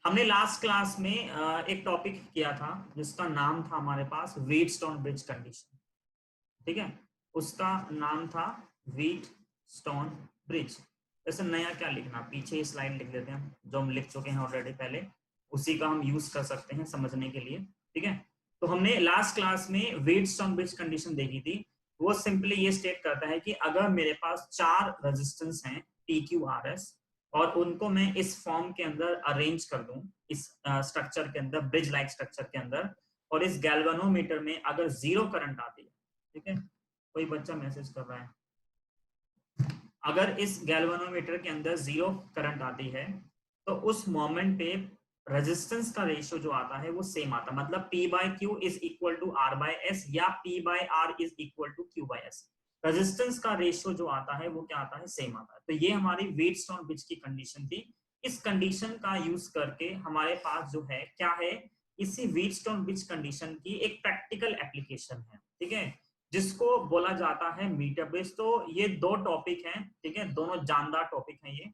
हमने last class में एक टॉपिक किया था जिसका नाम था हमारे पास व्हीटस्टोन ब्रिज कंडीशन। ठीक है, उसका नाम था व्हीटस्टोन ब्रिज। वैसे नया क्या लिखना, पीछे स्लाइड लिख देते हैं जो हम लिख चुके हैं ऑलरेडी पहले, उसी का हम यूज कर सकते हैं समझने के लिए। ठीक है, तो हमने लास्ट क्लास में व्हीटस्टोन ब्रिज कंडीशन देखी थी। वो सिंपली ये स्टेट करता है कि अगर मेरे पास 4 रेजिस्टेंस हैं PQRS और उनको मैं इस फॉर्म के अंदर अरेंज कर दूं, इस स्ट्रक्चर के अंदर, ब्रिज लाइक स्ट्रक्चर के अंदर, और इस गैल्वेनोमीटर में अगर 0 करंट आती है, ठीक है, कोई बच्चा मैसेज कर रहा है, अगर इस गैल्वेनोमीटर के अंदर 0 करंट आती है तो उस मोमेंट पे रेजिस्टेंस का रेशियो जो आता है वो सेम आता है, मतलब P/Q is equal to R/S या P/R is equal to Q/S। Resistance का रेशियो जो आता है वो क्या आता है, सेम आता है। तो ये हमारी व्हीटस्टोन ब्रिज की कंडीशन थी। इस कंडीशन का यूज करके हमारे पास जो है क्या है, इसी व्हीटस्टोन ब्रिज कंडीशन की एक प्रैक्टिकल एप्लीकेशन है। ठीक है, जिसको बोला जाता है मीटर ब्रिज। तो ये दो टॉपिक हैं, ठीक है, दोनों जानदार टॉपिक हैं ये।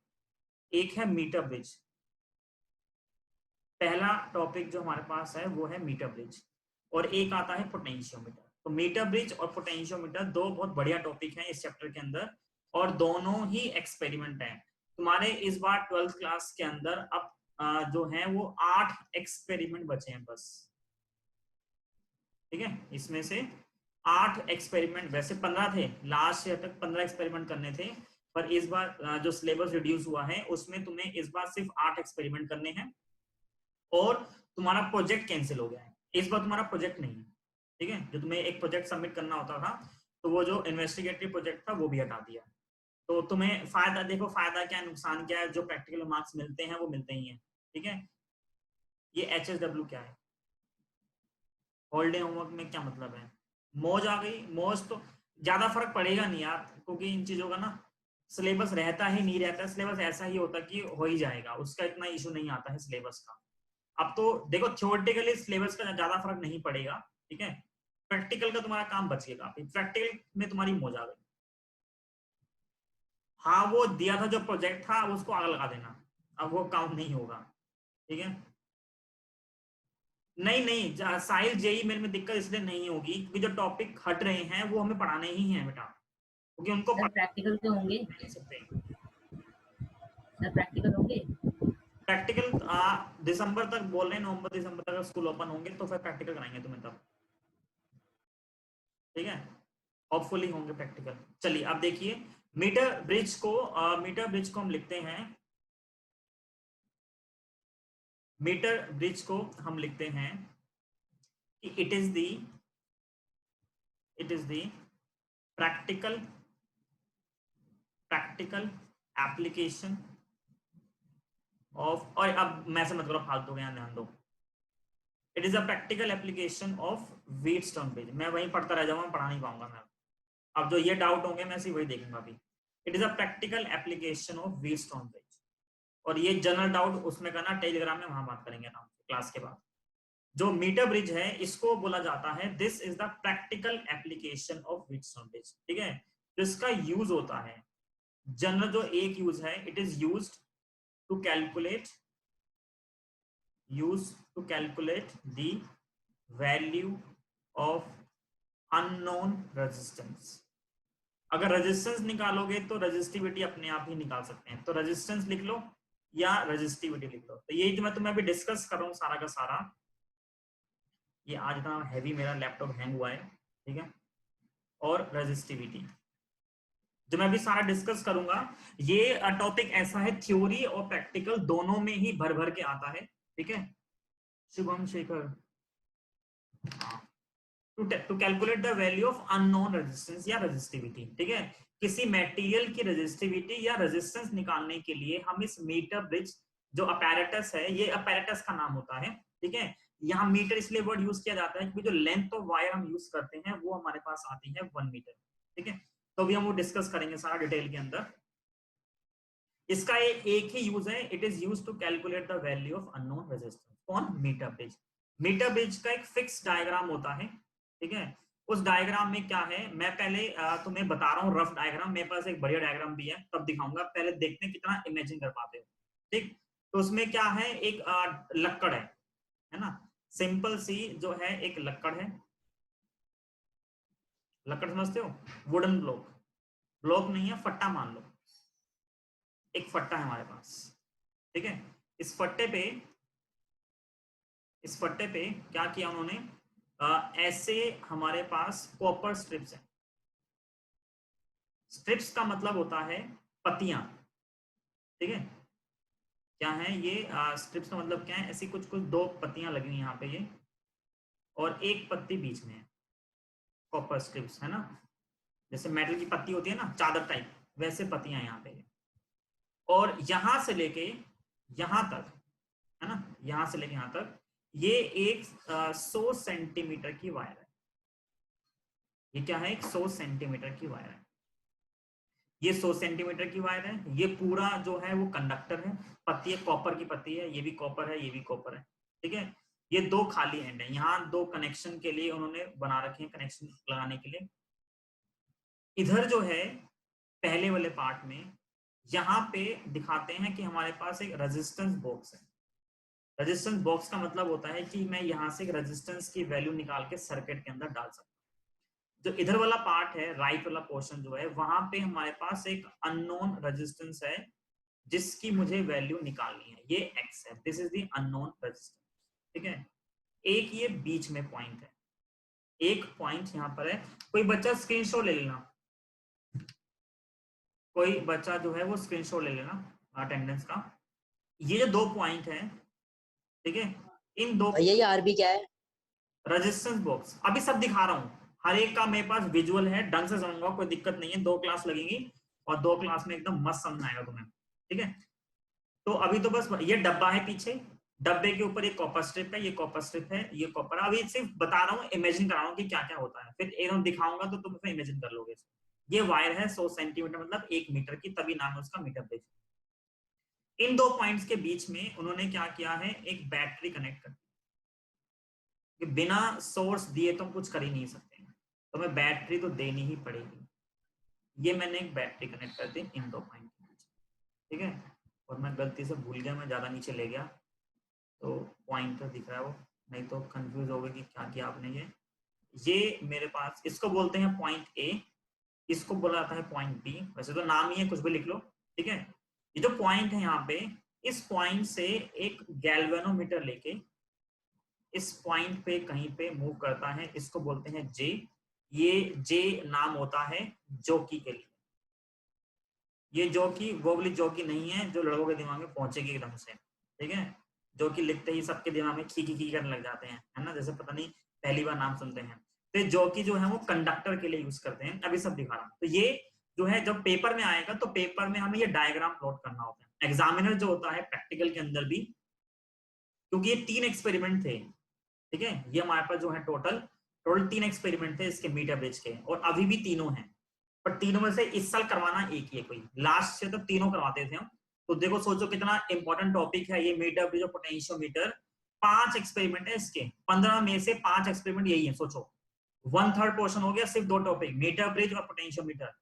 एक है मीटर ब्रिज, पहला टॉपिक जो हमारे पास है वो है मीटर ब्रिज, और एक आता है पोटेंशियोमीटर। तो मीटर ब्रिज और पोटेंशियोमीटर दो बहुत बढ़िया टॉपिक हैं इस चैप्टर के अंदर, और दोनों ही एक्सपेरिमेंट हैं तुम्हारे इस बार 12th क्लास के अंदर। अब जो है वो 8 एक्सपेरिमेंट बचे हैं बस। ठीक है, इसमें से 8 एक्सपेरिमेंट, वैसे 15 थे, लास्ट ईयर तक 15 एक्सपेरिमेंट करने थे, पर इस बार जो सिलेबस रिड्यूस हुआ है उसमें तुम्हें इस बार सिर्फ 8 एक्सपेरिमेंट करने हैं, और तुम्हारा प्रोजेक्ट कैंसिल हो गया है। इस बार तुम्हारा प्रोजेक्ट नहीं है। ठीक है, जो तुम्हें एक प्रोजेक्ट सबमिट करना होता था, तो वो जो इन्वेस्टिगेटिव प्रोजेक्ट था वो भी हटा दिया। तो तुम्हें फायदा देखो, फायदा क्या है, नुकसान क्या है, जो प्रैक्टिकल मार्क्स मिलते हैं वो मिलते ही हैं। ठीक है, ये HSW क्या है, हॉलीडे होमवर्क में क्या मतलब है, मौज आ गई। मौज तो ज्यादा फर्क पड़ेगा नहीं यार, क्योंकि इन चीजों का ना सिलेबस रहता ही नहीं रहता, सिलेबस ऐसा ही होता कि हो ही जाएगा, उसका इतना इशू नहीं आता है सिलेबस का। अब तो देखो, थ्योरेटिकली सिलेबस का ज्यादा फर्क नहीं पड़ेगा, ठीक है, प्रैक्टिकल का तुम्हारा काम बच गया, प्रैक्टिकल में तुम्हारी मौज आ गई। हाँ, वो दिया था जो प्रोजेक्ट था उसको आग लगा देना, अब वो काउंट नहीं होगा। ठीक है, नहीं नहीं, साहिल जेई मेरे में दिक्कत इसलिए नहीं होगी क्योंकि जो टॉपिक हट रहे हैं वो हमें पढ़ाने ही हैं बेटा, क्योंकि उनको सर प्रैक्टिकल के होंगे। नहीं सकते। सर प्रैक्टिकल होंगे। प्रैक्टिकल दिसंबर तक बोल रहे हैं, नवंबर दिसंबर तक स्कूल ओपन होंगे तो फिर प्रैक्टिकल कराएंगे तुम्हें तब। ठीक है, होपफुली होंगे प्रैक्टिकल। चलिए अब देखिए, मीटर ब्रिज को हम लिखते हैं, मीटर ब्रिज को हम लिखते हैं कि it is the practical application of, और अब मैं से मत करो फालतू का, ध्यान दो। It is a practical application of Wheatstone bridge. मैं वहीं पढ़ता रह जाऊंगा, पढ़ा नहीं पाऊंगा मैं। अब जो ये डाउट होंगे मैं सिर्फ वही देखूंगा अभी। It is a practical application of Wheatstone bridge, और ये जनरल डाउट उसमें करना टेलीग्राम में, वहां बात करेंगे आराम से क्लास के बाद। जो मीटर ब्रिज है इसको बोला जाता है, this is the practical application of Wheatstone bridge. ठीक है, तो इसका यूज होता है, जनरल जो एक यूज है, it is used to calculate the value of unknown resistance। अगर रेजिस्टेंस निकालोगे तो रेजिस्टिविटी अपने आप ही निकाल सकते हैं, तो रेजिस्टेंस लिख लो या रेजिस्टिविटी लिख लो। तो यही तो मैं तुम्हें अभी डिस्कस कर रहा हूँ सारा का सारा। ये आज इतना हैवी मेरा लैपटॉप हैंग हुआ है, ठीक है, और रेजिस्टिविटी जो मैं अभी सारा डिस्कस करूंगा, ये टॉपिक ऐसा है, थ्योरी और प्रैक्टिकल दोनों में ही भर भर के आता है। ठीक है, Shubham Shekhar, to calculate the value of unknown resistance या रेजिस्टिविटी। ठीक है, किसी मटेरियल की रेजिस्टिविटी या रेजिस्टेंस निकालने के लिए हम इस मीटर ब्रिज जो अपैरेटस है, ये अपैरेटस का नाम होता है। ठीक है, यहाँ मीटर इसलिए वर्ड यूज किया जाता है क्योंकि जो लेंथ ऑफ वायर हम यूज करते हैं वो हमारे पास आती है 1 मीटर। ठीक है, तो अभी हम वो डिस्कस करेंगे सारा डिटेल के अंदर। इसका एक ही यूज है, it is use to calculate the value of unknown resistance. कौन, मीटर ब्रिज। मीटर ब्रिज का एक फिक्स डायग्राम होता है। ठीक है, उस डायग्राम में क्या है, मैं पहले तुम्हें बता रहा हूँ रफ डायग्राम, मेरे पास एक बढ़िया डायग्राम भी है, तब दिखाऊंगा, पहले देखते हैं कितना इमेजिन कर पाते हो। ठीक, तो उसमें क्या है, एक लक्कड़ है ना, सिंपल सी जो है एक लक्कड़ है, लक्कड़ समझते हो, वुडन ब्लॉक, ब्लॉक नहीं है, फट्टा मान लो, एक फट्टा है हमारे पास, ठीक है। इस फट्टे पे, इस फट्टे पे क्या किया उन्होंने, ऐसे हमारे पास कॉपर स्ट्रिप्स है। स्ट्रिप्स का मतलब होता है पत्तियां, ठीक है। क्या है ये स्ट्रिप्स का मतलब क्या है, ऐसी कुछ कुछ दो पत्तियां लगी हुई यहाँ पे ये, और एक पत्ती बीच में है, कॉपर स्ट्रिप्स है ना, जैसे मेटल की पत्ती होती है ना चादर टाइप, वैसे पत्तियां यहाँ पे, और यहां से लेके यहां तक, है ना, यहां से लेके यहां तक ये एक 100 सेंटीमीटर की वायर है। ये क्या है, एक 100 सेंटीमीटर की वायर है, ये 100 सेंटीमीटर की वायर है। ये पूरा जो है वो कंडक्टर है, पत्ती है, कॉपर की पत्ती है, ये भी कॉपर है, ये भी कॉपर है, ठीक है। ये दो खाली एंड है, यहाँ दो कनेक्शन के लिए उन्होंने बना रखे हैं, कनेक्शन लगाने के लिए। इधर जो है पहले वाले पार्ट में यहाँ पे दिखाते हैं कि हमारे पास एक रेजिस्टेंस बॉक्स है। रेजिस्टेंस बॉक्स का मतलब होता है कि मैं यहाँ से एक रेजिस्टेंस की वैल्यू निकाल के सर्किट के अंदर डाल सकता हूँ। जो इधर वाला पार्ट है, राइट वाला पोर्शन जो है, वहां पे हमारे पास एक अननोन रेजिस्टेंस है जिसकी मुझे वैल्यू निकालनी है, ये एक्स है, this is the unknown resistance, ठीक है। एक ये बीच में पॉइंट है, एक पॉइंट यहाँ पर है, कोई बच्चा स्क्रीनशॉट ले लेना, कोई बच्चा जो है वो स्क्रीनशॉट ले लेना अटेंडेंस का। ये जो दो पॉइंट है, ठीक है, इन दो भैया ये आरबी क्या है? रेजिस्टेंस बॉक्स अभी सब दिखा रहा हूँ, हर एक का मेरे पास विजुअल है, ढंग से समझूंगा, कोई दिक्कत नहीं है, 2 क्लास लगेगी और 2 क्लास में एकदम मस्त समझ आएगा तुम्हें, ठीक है। तो अभी तो बस ये डब्बा है पीछे, डब्बे के ऊपर एक कॉपर स्ट्रिप है, ये कॉपर स्ट्रिप है, ये कॉपर, अभी सिर्फ बता रहा हूँ, इमेजिन करा रहा हूँ कि क्या क्या होता है, फिर एकदम दिखाऊंगा तो तुम फिर इमेजिन कर लोगे। ये वायर है 100 सेंटीमीटर मतलब 1 मीटर की, तभी नाम है उसका मीटर ब्रिज। इन दो पॉइंट्स के बीच में उन्होंने क्या किया है, एक बैटरी कनेक्ट कर, कि बिना सोर्स दिए तो हम कुछ कर ही नहीं सकते, तो हमें बैटरी तो देनी ही पड़ेगी। ये मैंने एक बैटरी कनेक्ट कर दी इन दो पॉइंट के बीच, ठीक है। और मैं गलती से भूल गया, मैं ज्यादा नीचे ले गया, तो पॉइंटर दिख रहा है वो, नहीं तो कंफ्यूज हो गए कि क्या किया आपने। ये मेरे पास, इसको बोलते हैं पॉइंट ए, इसको बोला जाता है पॉइंट बी, वैसे तो नाम ही है, कुछ भी लिख लो, ठीक है। ये जो पॉइंट है यहाँ पे, इस पॉइंट से एक गैल्वेनोमीटर लेके इस पॉइंट पे कहीं पे मूव करता है, इसको बोलते हैं जे। ये जे नाम होता है जॉकी के लिए, ये जॉकी वो वाली जॉकी नहीं है जो लड़कों के दिमाग में पहुंचेगी एकदम से, ठीक है, जो कि लिखते ही सबके दिमाग में खी खी करने लग जाते हैं, है ना, जैसे पता नहीं पहली बार नाम सुनते हैं। तो जॉकी जो है वो कंडक्टर के लिए यूज करते हैं, अभी सब दिखा रहा हूँ। तो ये जो है जब पेपर में आएगा तो पेपर में हमें ये डायग्राम प्लॉट करना होता है, एग्जामिनर जो होता है प्रैक्टिकल के अंदर भी, क्योंकि ये 3 एक्सपेरिमेंट थे, ठीक है, ये हमारे पास जो है टोटल 3 एक्सपेरिमेंट थे इसके मीटर ब्रिज के, और अभी भी तीनों हैं, पर तीनों में से इस साल करवाना एक ही है, कोई लास्ट से तो तीनों करवाते थे हम। तो देखो सोचो कितना इंपॉर्टेंट टॉपिक है ये मीटर ब्रिज और पोटेंशियोमीटर। 5 एक्सपेरिमेंट है इसके, 15 में से 5 एक्सपेरिमेंट यही है, सोचो 1/3 पोर्शन हो गया, सिर्फ 2 टॉपिक मीटर ब्रिज और पोटेंशियोमीटर,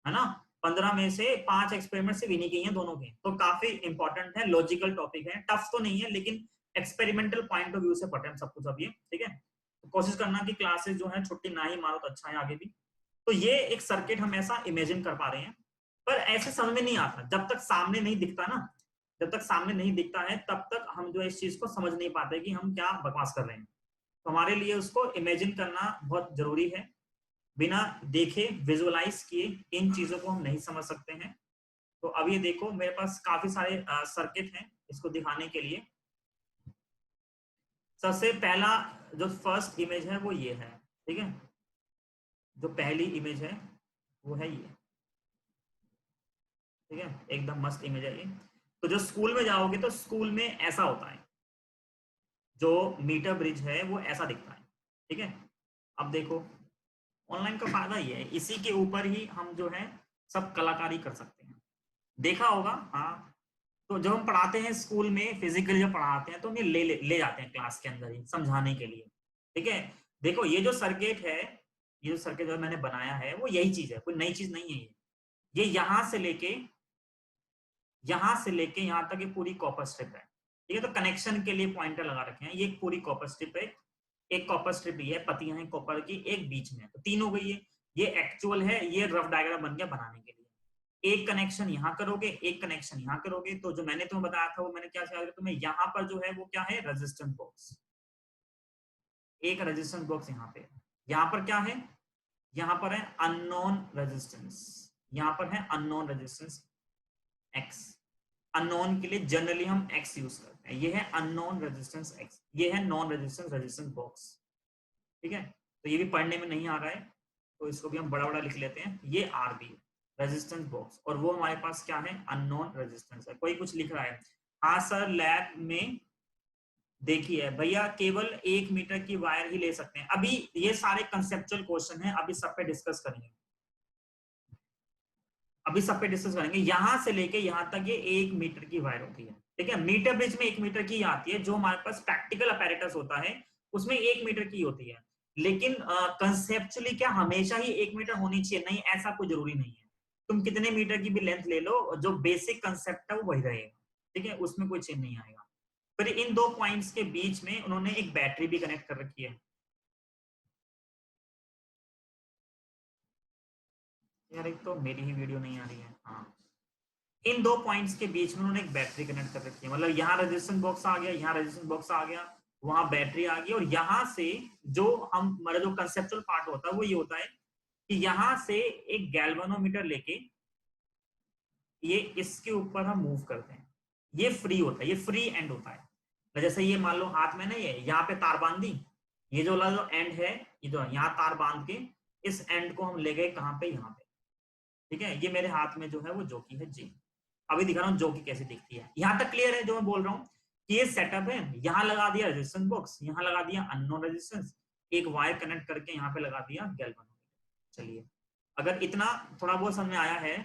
है ना। 15 में से 5 एक्सपेरिमेंट सिर्फ इन्हीं के हैं दोनों के, तो काफी इंपॉर्टेंट है, लॉजिकल टॉपिक है, टफ तो नहीं है लेकिन एक्सपेरिमेंटल पॉइंट ऑफ व्यू से पढ़े हम सब कुछ अब ये, ठीक है। तो कोशिश करना कि क्लासेस जो है छुट्टी ना ही मारो तो अच्छा है आगे भी। तो ये एक सर्किट हम ऐसा इमेजिन कर पा रहे हैं, पर ऐसे समझ में नहीं आता जब तक सामने नहीं दिखता ना, जब तक सामने नहीं दिखता है तब तक हम जो इस चीज को समझ नहीं पाते कि हम क्या बकवास कर रहे हैं। तो हमारे लिए उसको इमेजिन करना बहुत जरूरी है, बिना देखे विजुअलाइज किए इन चीजों को हम नहीं समझ सकते हैं। तो अब ये देखो मेरे पास काफी सारे सर्किट हैं इसको दिखाने के लिए। सबसे पहला जो फर्स्ट इमेज है वो ये है, ठीक है, जो पहली इमेज है वो है ये, ठीक है, एकदम मस्त इमेज है ये। तो जो स्कूल में जाओगे तो स्कूल में ऐसा होता है, जो मीटर ब्रिज है वो ऐसा दिखता है, ठीक है। अब देखो ऑनलाइन का फायदा ये है, इसी के ऊपर ही हम जो है सब कलाकारी कर सकते हैं, देखा होगा, हाँ। तो जब हम पढ़ाते हैं स्कूल में फिजिकली जब पढ़ाते हैं तो हम ये ले जाते हैं क्लास के अंदर ही समझाने के लिए, ठीक है। देखो ये जो सर्किट है, ये जो सर्किट जो मैंने बनाया है वो यही चीज है, कोई नई चीज नहीं है ये यहाँ से लेके यहां से लेके यहां तक ये पूरी कॉपर स्ट्रिप है, ठीक है। तो कनेक्शन के लिए पॉइंटर लगा रखे हैं, ये एक पूरी कॉपर स्ट्रिप है, एक कॉपर स्ट्रिप ये है, पत्तियां हैं कॉपर की, एक बीच में, तो तीन हो गई है। ये एक्चुअल है, ये रफ डायग्राम बन गया बनाने के लिए। एक कनेक्शन यहाँ करोगे, एक कनेक्शन यहाँ करोगे, तो जो मैंने तुम्हें बताया था वो मैंने क्या किया, तुम्हें यहाँ पर जो है वो क्या है, रेजिस्टेंस बॉक्स, एक रेजिस्टेंस बॉक्स यहाँ पे। यहाँ पर क्या है, यहाँ पर है अननोन रेजिस्टेंस, यहाँ पर है अननोन रेजिस्टेंस एक्स। अननोन के लिए जनरली हम एक्स यूज करते हैं, ये है अननोन रेजिस्टेंस एक्स, ये है नॉन रेजिस्टेंस रेजिस्टेंस बॉक्स, ठीक है। तो ये भी पढ़ने में नहीं आ रहा है, तो इसको भी हम बड़ा बड़ा लिख लेते हैं, ये आरबी रेजिस्टेंस बॉक्स, और वो हमारे पास क्या है, अननोन रेजिस्टेंस है। कोई कुछ लिख रहा है, हाँ सर लैब में देखिए भैया केवल 1 मीटर की वायर ही ले सकते हैं। अभी ये सारे कंसेप्चुअल क्वेश्चन है, अभी सब पे डिस्कस करेंगे, अभी सब पे डिस्कस करेंगे। यहां से लेके यहां तक ये 1 मीटर की वायर होती है, ठीक है। मीटर ब्रिज में 1 मीटर की आती है, जो हमारे पास प्रैक्टिकल अपैरेटस होता है उसमें 1 मीटर की होती है। लेकिन कंसेप्चुअली क्या हमेशा ही 1 मीटर होनी चाहिए, नहीं, ऐसा कोई जरूरी नहीं है। तुम कितने मीटर की भी लेंथ ले लो, जो बेसिक कंसेप्ट है वो वही रहेगा, ठीक है, उसमें कोई चेंज नहीं आएगा। फिर इन दो पॉइंट्स के बीच में उन्होंने एक बैटरी भी कनेक्ट कर रखी है। यार एक तो मेरी ही वीडियो नहीं आ रही है, हाँ। इन दो पॉइंट्स के बीच में उन्होंने एक बैटरी कनेक्ट कर रखी है, मतलब यहाँ रेजिस्टेंस बॉक्स आ गया, यहाँ रेजिस्टेंस बॉक्स आ गया, वहां बैटरी आ गई, और यहाँ से जो हम हमारा जो कंसेप्चुअल पार्ट होता है वो ये होता है कि यहाँ से एक गैल्वेनोमीटर लेके ये इसके ऊपर हम मूव करते हैं, ये फ्री होता है, ये फ्री एंड होता है। तो जैसे ये मान लो हाथ में ना, ये यहाँ पे तार बांध दी, ये जो वाला जो एंड है, ये जो यहाँ तार बांध के इस एंड को हम ले गए कहाँ पे, यहाँ पे, ठीक है। ये मेरे हाथ में जो है वो जॉकी है जी, अभी दिखा रहा हूँ जॉकी कैसे दिखती है। यहाँ तक क्लियर है जो मैं बोल रहा हूँ कि ये सेटअप है, यहाँ लगा दिया रेजिस्टेंस बॉक्स, यहाँ लगा दिया अननोन रेजिस्टेंस, एक वायर कनेक्ट करके यहाँ पे लगा दिया गैल्वेनोमीटर। चलिए, अगर इतना थोड़ा बहुत समझ में आया है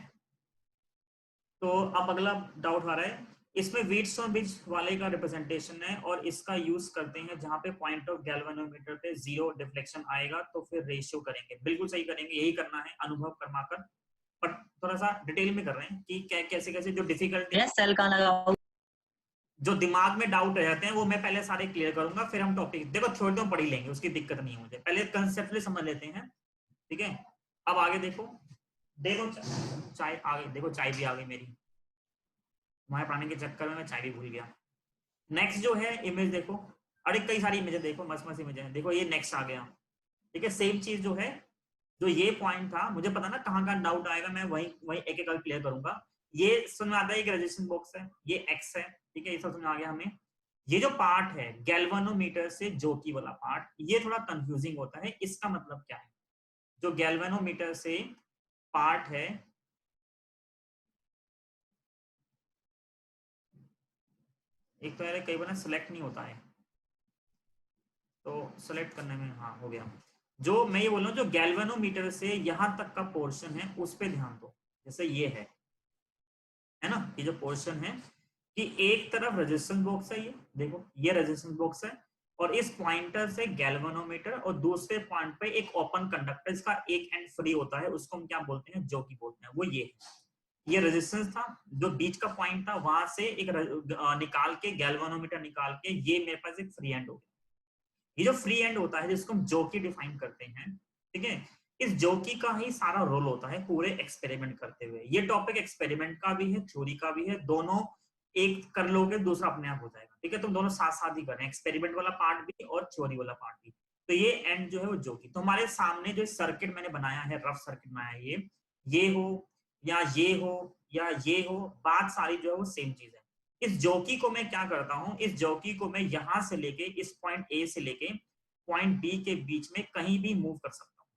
तो अब अगला डाउट आ रहा है, इसमें व्हीटस्टोन ब्रिज वाले का रिप्रेजेंटेशन है और इसका यूज करते हैं जहां पे पॉइंट ऑफ गैल्वेनोमीटर पे जीरो डिफ्लेक्शन आएगा, तो फिर रेशियो करेंगे। बिल्कुल सही करेंगे, यही करना है अनुभव कर्माकर, पर थोड़ा सा डिटेल में कर रहे हैं कि कैसे कैसे जो डिफिकल्टी सेल कहाँ लगाओ? जो दिमाग में डाउट रह जाते हैं वो मैं पहले सारे क्लियर करूंगा, फिर हम टॉपिक देखो थोड़ी तो पढ़ ही लेंगे, उसकी दिक्कत नहीं है मुझे, पहले कंसेप्ट समझ लेते हैं, ठीक है। अब आगे देखो, देखो चाय आ गई, देखो चाय भी आ गई मेरी, तुम्हारे पढ़ाने के चक्कर में मैं चाय भी भूल गया। नेक्स्ट जो है इमेज देखो, अरे कई सारी इमेज देखो, मस्त मस्त इमेज है, देखो ये नेक्स्ट आ गया, ठीक है। सेम चीज जो है, जो ये पॉइंट था, मुझे पता ना कहाँ कहाँ डाउट आएगा, मैं वही वही एक एक क्लियर करूंगा। ये समझ में आता है, एक रेजिस्टेंस बॉक्स है, ये एक्स है, ठीक है, ये सब समझ आ गया हमें। ये जो पार्ट है गैल्वेनोमीटर से जोकी वाला पार्ट, ये थोड़ा कंफ्यूजिंग होता है, इसका मतलब क्या है। जो गैल्वेनोमीटर से पार्ट है, एक तो यार कई बार सेलेक्ट नहीं होता है, तो सेलेक्ट करने में हाँ हो गया। जो मैं ये बोल रहा हूँ, जो गैल्वेनोमीटर से यहां तक का पोर्शन है उस पर ध्यान दो। जैसे ये है ना, ये जो पोर्शन है कि एक तरफ रेजिस्टेंस बॉक्स है, ये देखो ये रेजिस्टेंस बॉक्स है, और इस पॉइंटर से गैल्वेनोमीटर, और दूसरे पॉइंट पे एक ओपन कंडक्टर, इसका एक एंड फ्री होता है, उसको हम क्या बोलते हैं, जोकी बोलते हैं। वो ये रेजिस्टेंस था, जो बीच का पॉइंट था, वहां से एक निकाल के गैल्वेनोमीटर निकाल के ये मेरे पास एक फ्री एंड हो गया। ये जो फ्री एंड होता है जिसको हम जोकी डिफाइन करते हैं, ठीक है, इस जोकी का ही सारा रोल होता है पूरे एक्सपेरिमेंट करते हुए। ये टॉपिक एक्सपेरिमेंट का भी है, थ्योरी का भी है, दोनों एक कर लोगे दूसरा अपने आप हो जाएगा, ठीक है। तुम दोनों साथ साथ ही कर रहे हैं, एक्सपेरिमेंट वाला पार्ट भी और थ्योरी वाला पार्ट भी। तो ये एंड जो है वो जोकी, तो हमारे सामने जो सर्किट मैंने बनाया है, रफ सर्किट बनाया है, ये हो या ये हो या ये हो, बात सारी जो है वो सेम चीज है। इस जॉकी को मैं क्या करता हूं, इस जॉकी को मैं यहां से लेके इस पॉइंट ए से लेके पॉइंट बी के बीच में कहीं भी मूव कर सकता हूं।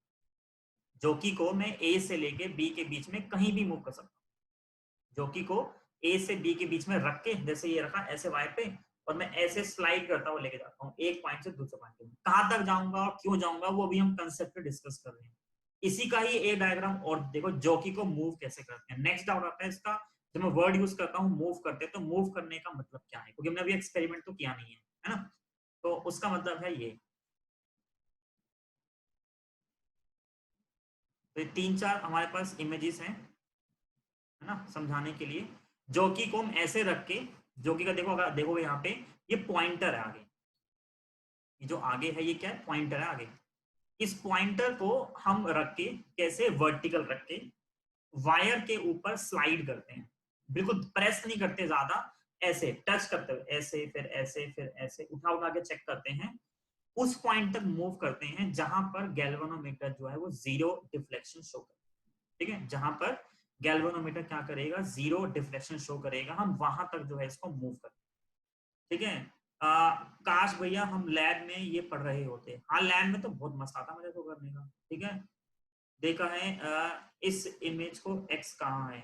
जॉकी को मैं ए से लेके बी के बीच में कहीं भी मूव कर सकता हूं। जॉकी को ए से बी के बीच में रख के, जैसे ये रखा ऐसे वायर पे, और मैं ऐसे स्लाइड करता हुआ लेके जाता हूँ एक पॉइंट से दूसरे पॉइंट पे। कहां तक जाऊंगा और क्यों जाऊंगा वो भी हम कंसेप्ट पे डिस्कस कर रहे हैं। इसी का ही एक डायग्राम और देखो, जॉकी को मूव कैसे करते हैं। नेक्स्ट डाउट आता है इसका, जब मैं वर्ड यूज करता हूँ मूव करते हैं, तो मूव करने का मतलब क्या है, क्योंकि हमने अभी एक्सपेरिमेंट तो किया नहीं है ना, तो उसका मतलब है ये। तो ये तीन चार हमारे पास इमेजेस हैं, है ना, समझाने के लिए। जॉकी को हम ऐसे रख के, जॉकी का देखो, अगर देखो यहाँ पे ये पॉइंटर है आगे, ये जो आगे है ये क्या है, पॉइंटर है आगे। इस पॉइंटर को हम रख के कैसे, वर्टिकल रख के वायर के ऊपर स्लाइड करते हैं, बिल्कुल प्रेस नहीं करते ज्यादा, ऐसे टच करते हुए, ऐसे फिर ऐसे फिर ऐसे उठा उठा के चेक करते हैं, उस पॉइंट तक मूव करते हैं जहां पर गैल्वेनोमीटर जो है वो जीरो डिफ्लेक्शन शो करेगा। ठीक है, जहां पर गैल्वेनोमीटर क्या करेगा, जीरो डिफ्लेक्शन शो करेगा, हम वहां तक जो है इसको मूव करते हैं। ठीक है, काश भैया हम लैब में ये पढ़ रहे होते। हाँ, लैब में तो बहुत मस्त आता मुझे तो करने का। ठीक है, देखा है इस इमेज को एक्स कहाँ है,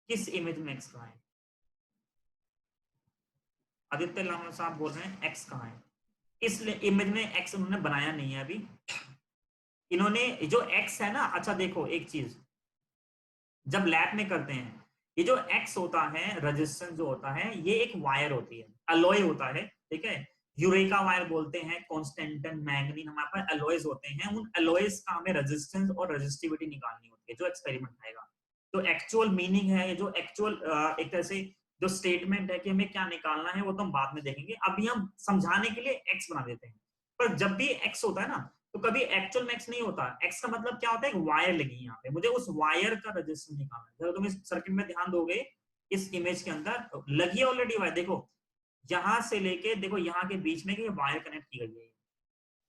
किस इमेज में एक्स कहाँ है, आदित्य लामा साहब बोल रहे हैं एक्स कहाँ है, इस इमेज में एक्स उन्होंने बनाया नहीं है अभी। इन्होंने जो एक्स है ना, अच्छा देखो एक चीज, जब लैब में करते हैं, ये जो एक्स होता है, रेजिस्टेंस जो होता है, ये एक वायर होती है, अलॉय होता है। ठीक है, यूरेका वायर बोलते हैं, कॉन्स्टेंटन, मैग्नीन, हमारे पास अलॉयज होते हैं। उन अलॉयज का हमें रेजिस्टेंस और रेजिस्टिविटी निकालनी होती है जो एक्सपेरिमेंट आएगा। तो एक्चुअल मीनिंग है, जो एक्चुअल एक तरह से जो स्टेटमेंट है कि हमें क्या निकालना है, वो तो हम बाद में देखेंगे, अभी हम समझाने के लिए एक्स बना देते हैं। पर जब भी एक्स होता है ना, तो कभी एक्चुअल में एक्स नहीं होता। एक्स का मतलब क्या होता है, एक वायर लगी यहाँ पे, मुझे उस वायर का रेजिस्टेंस निकालना है। जब तुम इस सर्किट में ध्यान दोगे, इस इमेज के अंदर लगी है ऑलरेडी वायर, देखो यहां से लेके देखो यहाँ के बीच में ये वायर कनेक्ट की गई है।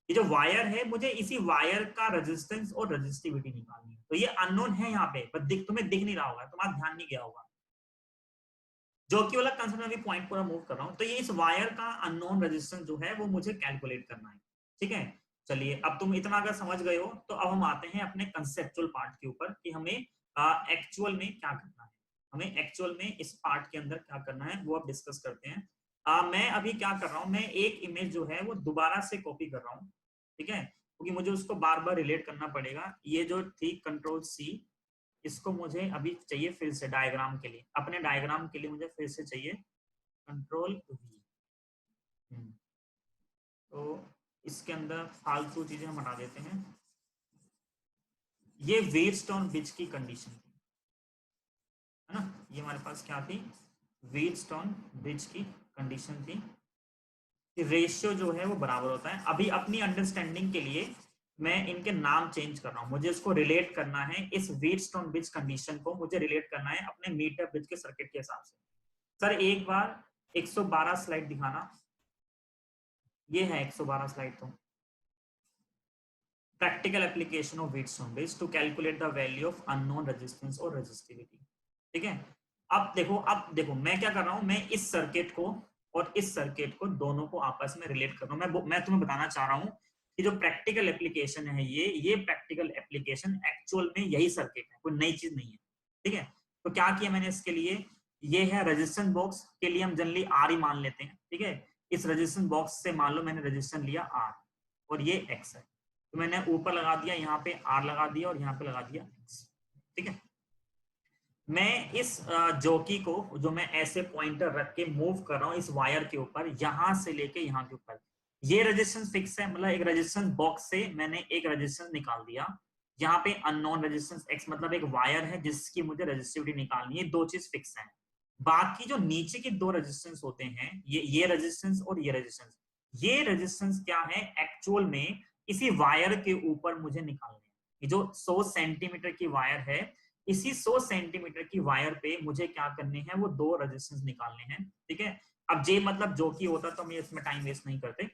ये जो वायर है, मुझे इसी वायर का रेजिस्टेंस और रेजिस्टिविटी निकालनी है। तो ये अननोन है यहाँ पे, पर तुम्हें दिख नहीं रहा होगा, तुम्हारा ध्यान नहीं गया होगा, जो कि वाला कंसेप्ट में अभी पॉइंट पूरा मूव कर रहा हूं। तो ये इस वायर का अननोन रेजिस्टेंस जो है वो मुझे कैलकुलेट करना है। ठीक है, चलिए अब तुम इतना अगर समझ गए हो, तो अब हम आते हैं अपने कंसेप्चुअल पार्ट के ऊपर कि हमें एक्चुअल में क्या करना है। हमें एक्चुअल में इस पार्ट के अंदर क्या करना है वो अब डिस्कस करते हैं। मैं अभी क्या कर रहा हूँ, मैं एक इमेज जो है वो दोबारा से कॉपी कर रहा हूँ। ठीक है, क्योंकि मुझे उसको बार बार रिलेट करना पड़ेगा। ये जो थी कंट्रोल सी, इसको मुझे अभी चाहिए फिर से डायग्राम के लिए, अपने डायग्राम के लिए मुझे फिर से चाहिए कंट्रोल वी। तो इसके अंदर फालतू चीजें हम हटा देते हैं। ये व्हीटस्टोन ब्रिज की कंडीशन थी, है ना, ये हमारे पास क्या थी, व्हीटस्टोन ब्रिज की कंडीशन थी कि रेशियो जो है वो बराबर होता है। अभी अपनी अंडरस्टैंडिंग के लिए मैं इनके नाम चेंज कर रहा हूं, मुझे इसको रिलेट करना है, इस व्हीटस्टोन ब्रिज कंडीशन को मुझे रिलेट करना है अपने मीटर ब्रिज के सर्किट के हिसाब से। सर एक बार 112 स्लाइड दिखाना, ये है 112 स्लाइड। तो practical application of Wheatstone bridge to calculate the value of unknown resistance और resistivity। ठीक है, अब देखो मैं क्या कर रहा हूं, मैं इस सर्किट को और इस सर्किट को दोनों को आपस में रिलेट कर रहा हूं। मैं तुम्हें बताना चाह रहा हूं कि जो प्रैक्टिकल एप्लीकेशन है, ये प्रैक्टिकल एप्लीकेशन एक्चुअल में यही सर्किट है, कोई नई चीज नहीं है। ठीक है, तो क्या किया मैंने इसके लिए, ये है रेजिस्टेंस बॉक्स के लिए हम जनरली आर ही मान लेते हैं। ठीक है, इस रेजिस्टेंस बॉक्स से मान लो मैंने रेजिस्टेंस लिया आर और ये एक्स है, तो मैंने ऊपर लगा दिया, यहाँ पे आर लगा दिया और यहाँ पे लगा दिया एक्स। ठीक है, मैं इस जॉकी को जो मैं ऐसे पॉइंटर रख के मूव कर रहा हूँ इस वायर के ऊपर, यहां से लेके यहाँ के ऊपर, ये रेजिस्टेंस फिक्स है, मतलब एक रेजिस्टेंस बॉक्स से मैंने एक रेजिस्टेंस निकाल दिया। यहाँ पे अननोन रेजिस्टेंस एक्स मतलब एक वायर है जिसकी मुझे रेजिस्टिविटी निकालनी है, दो चीज फिक्स है। बाकी जो नीचे के दो रेजिस्टेंस होते हैं, ये रेजिस्टेंस और ये रेजिस्टेंस, ये रेजिस्टेंस क्या है एक्चुअल में इसी वायर के ऊपर मुझे निकालने हैं। ये जो 100 सेंटीमीटर की वायर है, इसी 100 सेंटीमीटर की वायर पे मुझे क्या करने हैं, वो दो रेजिस्टेंस निकालने हैं। ठीक है, अब जे मतलब जो की होता तो हम इसमें टाइम वेस्ट नहीं करते।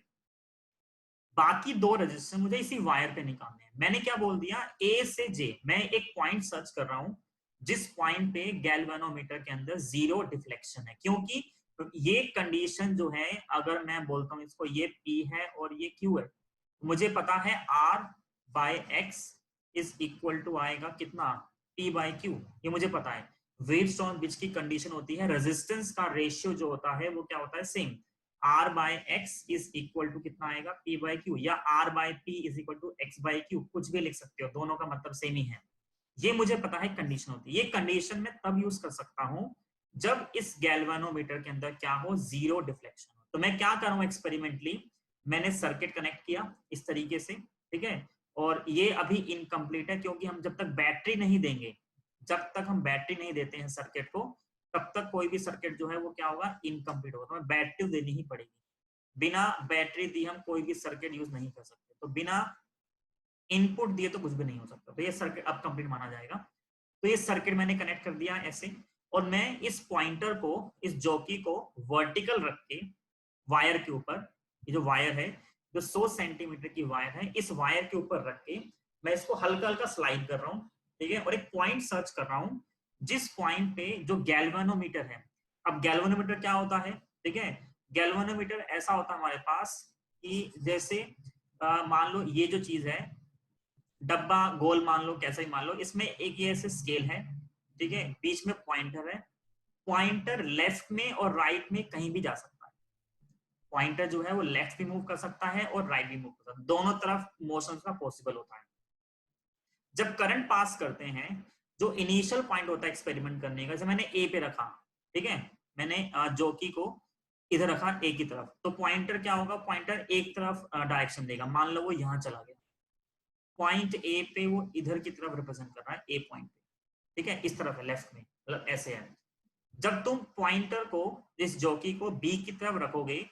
बाकी दो रेजिस्टेंस मुझे इसी वायर पे निकालने हैं। मैंने क्या बोल दिया, ए से जे मैं एक पॉइंट सर्च कर रहा हूं जिस पॉइंट पे गैल्वेनोमीटर के अंदर जीरो डिफ्लेक्शन है, क्योंकि ये कंडीशन जो है, अगर मैं बोलता हूं इसको, ये P है और ये Q है, मुझे पता है R by X is equal to आएगा कितना, P बाय Q, ये मुझे पता है। व्हीटस्टोन ब्रिज की कंडीशन होती है रेजिस्टेंस का रेशियो जो होता है वो क्या होता है, same, R by X is equal to कितना आएगा, P बाय Q, या R by P is equal to X by Q, कुछ भी लिख सकते हो, दोनों का मतलब सेम ही है। ये मुझे पता है कंडीशन होती है। ये कंडीशन में तब यूज कर सकता हूं जब इस गैल्वेनोमीटर के अंदर क्या हो, जीरो डिफ्लेक्शन हो। तो मैं क्या कर रहा हूं एक्सपेरिमेंटली, मैंने सर्किट कनेक्ट किया इस तरीके से। ठीक है, और ये अभी इनकम्प्लीट है क्योंकि हम जब तक बैटरी नहीं देंगे, जब तक हम बैटरी नहीं देते हैं सर्किट को, तब तक कोई भी सर्किट जो है वो क्या होगा, इनकम्प्लीट होगा। तो हमें बैटरी देनी ही पड़ेगी, बिना बैटरी दी हम कोई भी सर्किट यूज नहीं कर सकते। तो बिना इनपुट दिए तो कुछ भी नहीं हो सकता। तो ये सर्किट अब कंप्लीट माना जाएगा। तो ये सर्किट मैंने कनेक्ट कर दिया ऐसे, और मैं इस पॉइंटर को, इस जॉकी को वर्टिकल रख के वायर के ऊपर, ये जो वायर है जो 100 सेंटीमीटर की वायर है, इस वायर के ऊपर रख के मैं इसको हल्का हल्का स्लाइड कर रहा हूँ, ठीक है। और एक पॉइंट सर्च कर रहा हूँ जिस पॉइंट पे जो गैल्वेनोमीटर है। अब गैल्वेनोमीटर क्या होता है, ठीक है, गैल्वेनोमीटर ऐसा होता है हमारे पास कि जैसे मान लो ये जो चीज है, डब्बा गोल मान लो, कैसा ही मान लो, इसमें एक ये ऐसे स्केल है, ठीक है, बीच में पॉइंटर है। पॉइंटर लेफ्ट में और राइट में कहीं भी जा सकता है। पॉइंटर जो है वो लेफ्ट भी मूव कर सकता है और राइट भी मूव कर सकता है, दोनों तरफ मोशन का पॉसिबल होता है। जब करंट पास करते हैं, जो इनिशियल पॉइंट होता है एक्सपेरिमेंट करने का, जैसे मैंने ए पे रखा, ठीक है, मैंने जॉकी को इधर रखा ए की तरफ, तो पॉइंटर क्या होगा, पॉइंटर एक तरफ डायरेक्शन देगा। मान लो वो यहां चला गया, पॉइंट ए पे वो इधर की तरफ रिप्रेजेंट कर रहा है, ए पॉइंट पे, ठीक है, इस तरफ है, लेफ्ट में, मतलब ऐसे है। जब तुम पॉइंटर को, इस जॉकी को बी की तरफ रखोगे,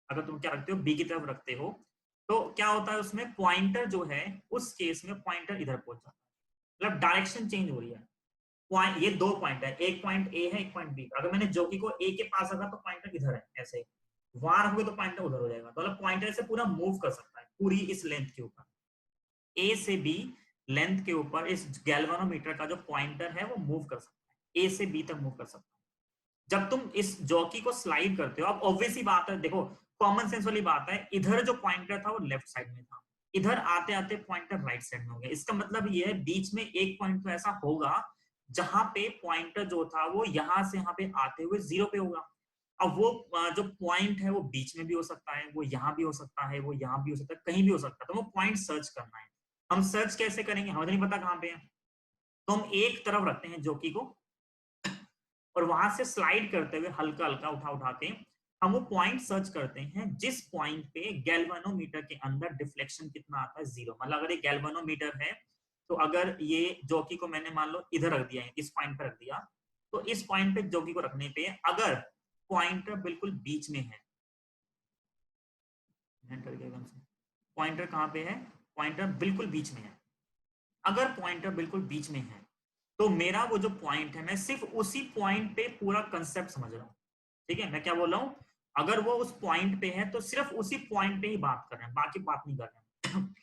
अगर तुम क्या रखते हो, बी की तरफ रखते हो, तो क्या होता है उसमें, पॉइंटर जो है उस केस में पॉइंटर इधर पहुंच जाता है, मतलब डायरेक्शन चेंज हो रही है। पॉइंट, ये दो पॉइंट है, एक पॉइंट ए है, एक पॉइंट बी। अगर मैंने जॉकी को ए के पास रखा तो पॉइंटर इधर है, ऐसे वहां रखोगे तो पॉइंटर उधर हो जाएगा। तो मतलब पॉइंटर से पूरा मूव कर सकता है पूरी इस लेंथ के ऊपर, ए से बी लेंथ के ऊपर इस गैल्वेनोमीटर का जो पॉइंटर है वो मूव कर सकता है, ए से बी तक मूव कर सकता है। जब तुम इस जॉकी को स्लाइड करते हो, अब ऑब्वियस ही बात है, देखो कॉमन सेंस वाली बात है, इधर जो पॉइंटर था वो लेफ्ट साइड में था, इधर आते आते पॉइंटर राइट साइड में हो गया। इसका मतलब ये है बीच में एक पॉइंट तो ऐसा होगा जहां पे पॉइंटर जो था वो यहां से यहां पे आते हुए जीरो पे होगा। अब वो जो पॉइंट है वो बीच में भी हो सकता है, वो यहाँ भी हो सकता है, वो यहाँ भी हो सकता है, कहीं भी हो सकता है। तो वो पॉइंट सर्च करना है। हम सर्च कैसे करेंगे, हमें तो नहीं पता कहाँ पे है, तो हम एक तरफ रखते हैं जॉकी को, और वहां से स्लाइड करते हुए हल्का हल्का उठा उठा के हम वो पॉइंट सर्च करते हैं जिस पॉइंट पे गैल्वेनोमीटर के अंदर डिफ्लेक्शन कितना आता है, जीरो। मतलब अगर ये गैल्वेनोमीटर है, तो अगर ये जॉकी को मैंने मान लो इधर रख दिया है, इस पॉइंट पे रख दिया, तो इस पॉइंट पे जॉकी को रखने पे अगर पॉइंटर बिल्कुल बीच में है, पॉइंटर कहाँ पे है, पॉइंटर बिल्कुल बीच में है, अगर पॉइंटर बिल्कुल बीच में है तो मेरा वो जो पॉइंट है, मैं सिर्फ उसी पॉइंट पे पूरा कंसेप्ट समझ रहा हूँ, ठीक है। मैं क्या बोल रहा हूँ, अगर वो उस पॉइंट पे है तो सिर्फ उसी पॉइंट पे ही बात कर रहे हैं, बाकी बात नहीं कर रहे हैं।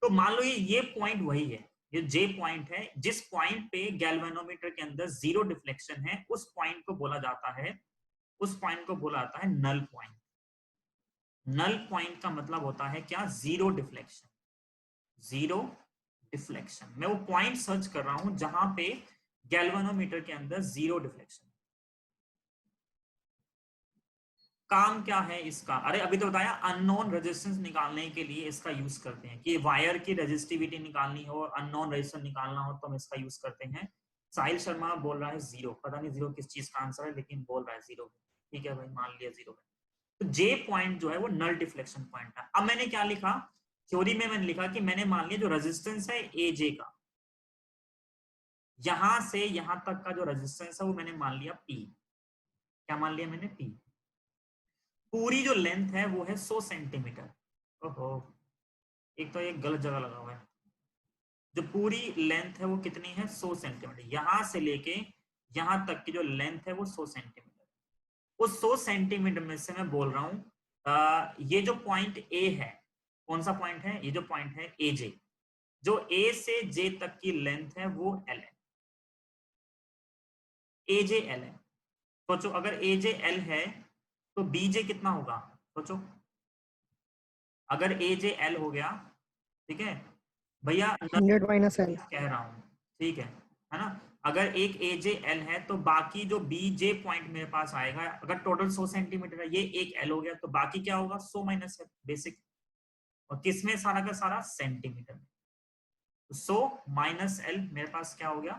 तो मान लो ये पॉइंट वही है, ये जे पॉइंट है, जिस पॉइंट पे गैल्वेनोमीटर के अंदर जीरो डिफ्लेक्शन है, उस पॉइंट को बोला जाता है, उस पॉइंट को बोला जाता है नल पॉइंट। नल पॉइंट का मतलब होता है क्या, जीरो डिफ्लेक्शन, जीरो डिफ्लेक्शन। मैं वो पॉइंट सर्च कर रहा हूं जहां पे गैल्वेनोमीटर के अंदर जीरो डिफ्लेक्शन। काम क्या है इसका, अरे अभी तो बताया, अननोन रेजिस्टेंस निकालने के लिए इसका यूज करते हैं, कि वायर की रेजिस्टिविटी निकालनी हो, अननोन रेजिस्टेंस निकालना हो, तो हम इसका यूज करते हैं। साहिल शर्मा बोल रहा है जीरो, पता नहीं जीरो किस चीज का आंसर है, लेकिन बोल रहा है जीरो। ठीक है भाई, मान लिया जीरो है। तो जे पॉइंट जो है वो नल डिफ्लेक्शन पॉइंट है। अब मैंने क्या लिखा, थ्योरी में मैंने लिखा कि मैंने मान लिया जो रेजिस्टेंस है ए जे का, यहां से यहां तक का जो रेजिस्टेंस है वो मैंने मान लिया पी। क्या मान लिया मैंने, पी। पूरी जो लेंथ है वो है 100 सेंटीमीटर। ओहो, एक तो एक गलत जगह लगा हुआ है। जो पूरी लेंथ है वो कितनी है, 100 सेंटीमीटर। यहां से लेके यहां तक की जो लेंथ है वो 100 सेंटीमीटर। उस 100 सेंटीमीटर में से मैं बोल रहा हूं ये जो पॉइंट ए है, कौन सा पॉइंट है, ये जो पॉइंट है ए जे, जो ए से जे तक की लेंथ है वो एल है, ए जे एल है। सोचो अगर ए जे एल है तो बी जे कितना होगा, सोचो। अगर ए जे एल हो गया, ठीक है भैया, 100 माइनस एल। कह रहा हूं, ठीक है ना। अगर एक ए जे एल है तो बाकी जो बी जे पॉइंट मेरे पास आएगा, अगर टोटल 100 सेंटीमीटर है, ये एक एल हो गया, तो बाकी क्या होगा, 100 माइनस एल बेसिक। और किसमें सारा का सारा, सेंटीमीटर में। 100 माइनस एल मेरे पास क्या हो गया,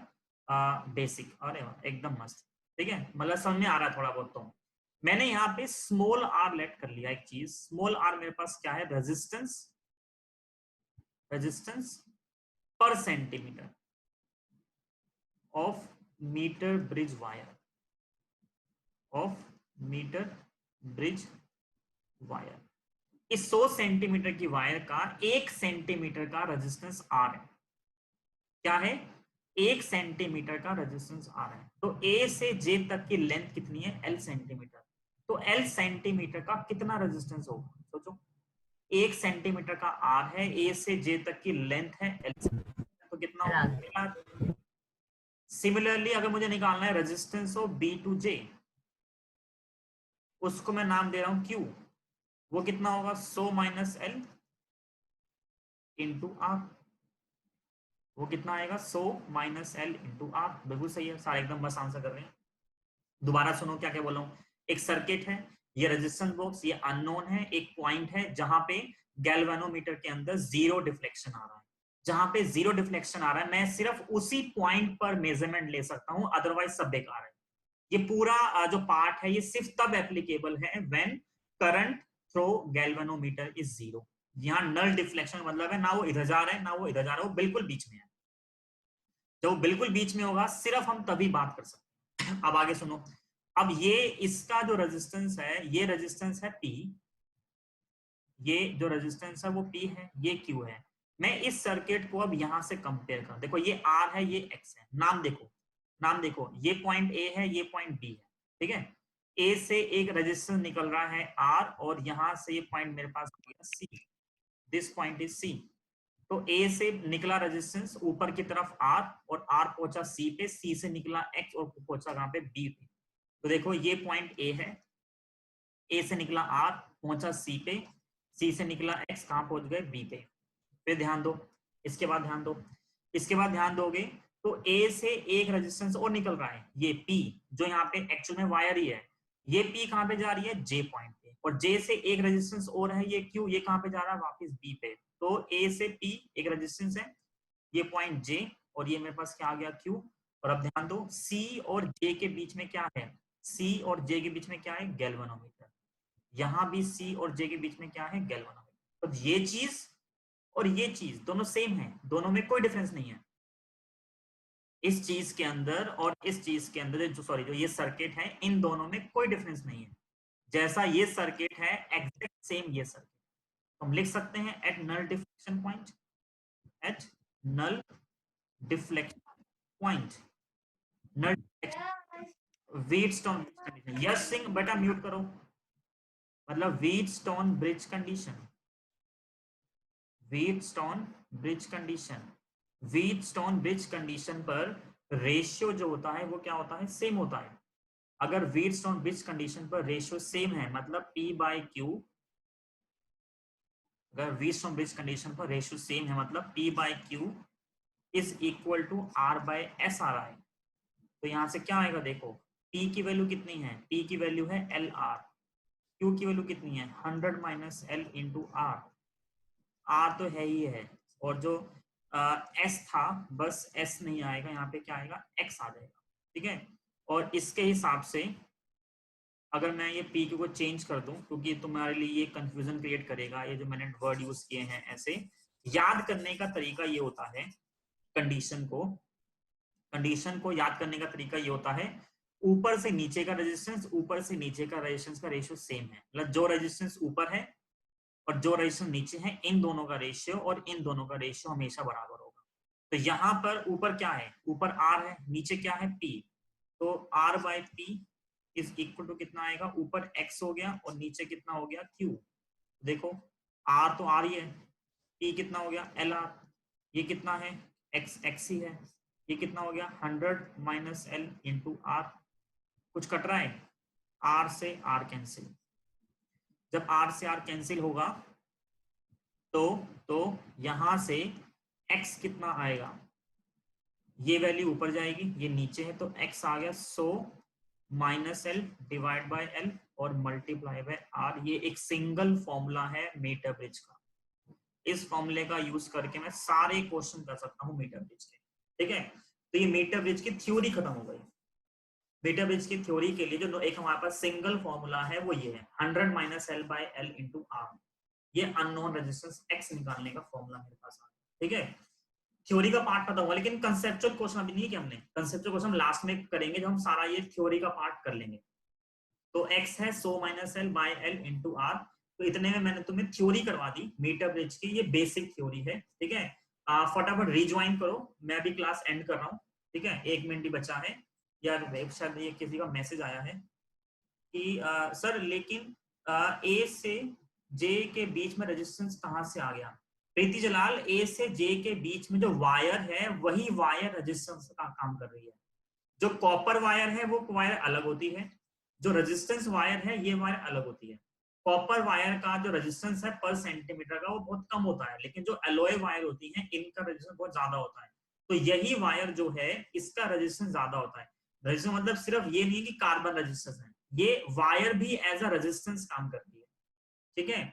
बेसिक। अरे वाह, एकदम मस्त, ठीक है, मतलब समझ में आ रहा है थोड़ा बहुत। तो मैंने यहाँ पे स्मॉल आर लेट कर लिया एक चीज। स्मॉल आर मेरे पास क्या है, रेजिस्टेंस, रेजिस्टेंस पर centimetre of metre bridge wire. Of metre bridge wire. इस 100 सेंटीमीटर की वायर का 1 सेंटीमीटर का रेजिस्टेंस आर है। क्या है? 1 सेंटीमीटर का रेजिस्टेंस आर है। तो ए से जे तक की लेंथ कितनी है? L centimetre. तो एल सेंटीमीटर का कितना रेजिस्टेंस होगा? सोचो, 1 सेंटीमीटर का आर है, ए से जे तक की लेंथ है एल सेंटीमीटर, तो कितना होगा? सिमिलरली अगर मुझे निकालना है रेजिस्टेंस ऑफ बी टू जे, उसको मैं नाम दे रहा हूं क्यू, वो कितना होगा? 100 माइनस एल इंटू आर। वो कितना आएगा? 100 माइनस एल इंटू आर। बिल्कुल सही है, सारे एकदम बस आंसर कर रहे हैं। दोबारा सुनो क्या क्या बोला हूं। एक सर्किट है, ये रेजिस्टेंस बॉक्स, ये अननोन है, एक पॉइंट है जहां पे गैल्वेनोमीटर के अंदर जीरो डिफ्लेक्शन आ रहा है। जहां पे जीरो डिफ्लेक्शन आ रहा है, मैं सिर्फ उसी पॉइंट पर मेजरमेंट ले सकता हूं, अदरवाइज सब बेकार है। ये पूरा जो पार्ट है ये सिर्फ तब एप्लीकेबल है when current through galvanometer is zero. यहाँ नल डिफ्लेक्शन मतलब है ना वो इधर जा रहा है ना वो इधर जा रहा है, वो बिल्कुल बीच में है। जब वो बिल्कुल बीच में होगा सिर्फ हम तभी बात कर सकते हैं। अब आगे सुनो। अब ये इसका जो रेजिस्टेंस है, ये रेजिस्टेंस है P, ये जो रेजिस्टेंस है वो P है, ये Q है। मैं इस सर्किट को अब यहां से कंपेयर कर, देखो ये R है, ये X है। नाम देखो, नाम देखो, ये पॉइंट A है, ये पॉइंट B है, ठीक है। A से एक रेजिस्टेंस निकल रहा है R, और यहां से ये पॉइंट मेरे पास हो गया C, this point is C। तो A से निकला रेजिस्टेंस ऊपर की तरफ R, और R पहुंचा C पे, C से निकला X और पहुंचा कहां पे? B पे। तो देखो ये पॉइंट A है, A से निकला R पहुंचा C पे, C से निकला X, कहां पहुंच गए? B पे। फिर ध्यान दो, इसके बाद ध्यान दो, इसके बाद ध्यान दोगे तो A से एक रेजिस्टेंस और निकल रहा है, ये P, जो यहाँ पे एक्चुअल में वायर ही है। ये P कहां पे जा रही है? J पॉइंट पे। और J से एक रेजिस्टेंस और है, ये Q, ये कहां पे जा रहा है? वापस B पे। तो A से P एक रेजिस्टेंस है, ये पॉइंट J, और ये मेरे पास क्या आ गया? Q। और अब ध्यान दो, C और J के बीच में क्या है? C और J के बीच में क्या है? गैल्वेनोमीटर। यहां भी C और J के बीच में क्या है? गैल्वेनोमीटर। तो ये चीज और ये चीज दोनों सेम है, दोनों में कोई डिफरेंस नहीं है। इस चीज के अंदर और इस चीज के अंदर जो, सॉरी, जो ये सर्किट है, इन दोनों में कोई डिफरेंस नहीं है। जैसा ये सर्किट है एग्जैक्ट सेम ये सर्किट। हम लिख सकते हैं at null deflection point, at null deflection point, null Wheatstone condition. Yes Singh बेटा म्यूट करो। मतलब Wheatstone bridge condition, Wheatstone bridge condition. Wheatstone bridge condition पर रेशियो जो होता है वो क्या होता है? सेम होता है। अगर व्हीटस्टोन ब्रिज कंडीशन पर रेशियो सेम है, मतलब P बाय Q, अगर व्हीटस्टोन ब्रिज कंडीशन पर रेशियो सेम है मतलब P by Q is equal to R by S आ रहा है। तो यहां से क्या आएगा? देखो P की वैल्यू कितनी है? P की वैल्यू है LR, Q की वैल्यू कितनी है? 100 minus L into R. R तो है ही है, और जो एस था, बस एस नहीं आएगा, यहाँ पे क्या आएगा? एक्स आ जाएगा, ठीक है। और इसके हिसाब से अगर मैं ये पी क्यू को चेंज कर दूं, क्योंकि तुम्हारे लिए ये कंफ्यूजन क्रिएट करेगा, ये जो मैंने वर्ड यूज किए हैं, ऐसे याद करने का तरीका ये होता है, कंडीशन को याद करने का तरीका ये होता है, ऊपर से नीचे का रेजिस्टेंस, ऊपर से नीचे का रेजिस्टेंस का रेशियो सेम है। मतलब जो रेजिस्टेंस ऊपर है और जो रेशियो नीचे है, इन दोनों का रेशियो और इन दोनों का रेशियो हमेशा बराबर होगा। तो यहाँ पर ऊपर क्या है? ऊपर आर है, नीचे क्या है? पी। तो R by P is equal to कितना आएगा? ऊपर एक्स हो गया और नीचे कितना हो गया? क्यू। देखो आर तो आर ही है, पी कितना हो गया? L R. ये कितना है? एक्स, एक्स ही है। ये कितना हो गया? 100 माइनस एल इंटू आर। कुछ कट रहा है? आर से आर कैंसिल। जब आर से आर कैंसिल होगा तो यहां से x कितना आएगा? ये वैल्यू ऊपर जाएगी, ये नीचे है, तो x आ गया 100 minus L divide by L और मल्टीप्लाई बाय आर। ये एक सिंगल फॉर्मूला है मीटर ब्रिज का। इस फॉर्मूले का यूज करके मैं सारे क्वेश्चन कर सकता हूँ मीटर ब्रिज के, ठीक है। तो ये मीटर ब्रिज की थ्योरी खत्म हो गई। मीटर ब्रिज की थ्योरी के लिए जो एक हमारे पास सिंगल फॉर्मूला है वो ये है, 100 minus L by L into R. ये अननोन रेजिस्टेंस x निकालने का फॉर्मूला मेरे पास आ गया, ठीक है। थ्योरी का पार्ट खत्म हुआ, लेकिन कंसेप्चुअल क्वेश्चन अभी नहीं किया हमने। कंसेप्चुअल क्वेश्चन लास्ट में करेंगे जब हम सारा ये थ्योरी का पार्ट कर लेंगे। तो x है सो minus L by L into R. तो इतने में मैंने तुम्हें थ्योरी करवा दी मीटर ब्रिज की, ये बेसिक थ्योरी है, ठीक है। फटाफट रिज्वाइन करो, मैं भी क्लास एंड कर रहा हूँ, ठीक है, 1 मिनट ही बचा है यार। शायद ये किसी का मैसेज आया है कि सर लेकिन ए से जे के बीच में रेजिस्टेंस कहाँ से आ गया? प्रीति जलाल, ए से जे के बीच में जो वायर है वही वायर रेजिस्टेंस का काम कर रही है। जो कॉपर वायर है वो वायर अलग होती है, जो रेजिस्टेंस वायर है ये वायर अलग होती है। कॉपर वायर का जो रेजिस्टेंस है पर सेंटीमीटर का वो बहुत कम होता है, लेकिन जो एलॉय वायर होती है इनका रेजिस्टेंस बहुत ज्यादा होता है। तो यही वायर जो है इसका रेजिस्टेंस ज्यादा होता है। रेजिस्टेंस मतलब सिर्फ ये नहीं कि कार्बन रेजिस्टेंस है, ये वायर भी एज अ रेजिस्टेंस काम करती है, ठीक है।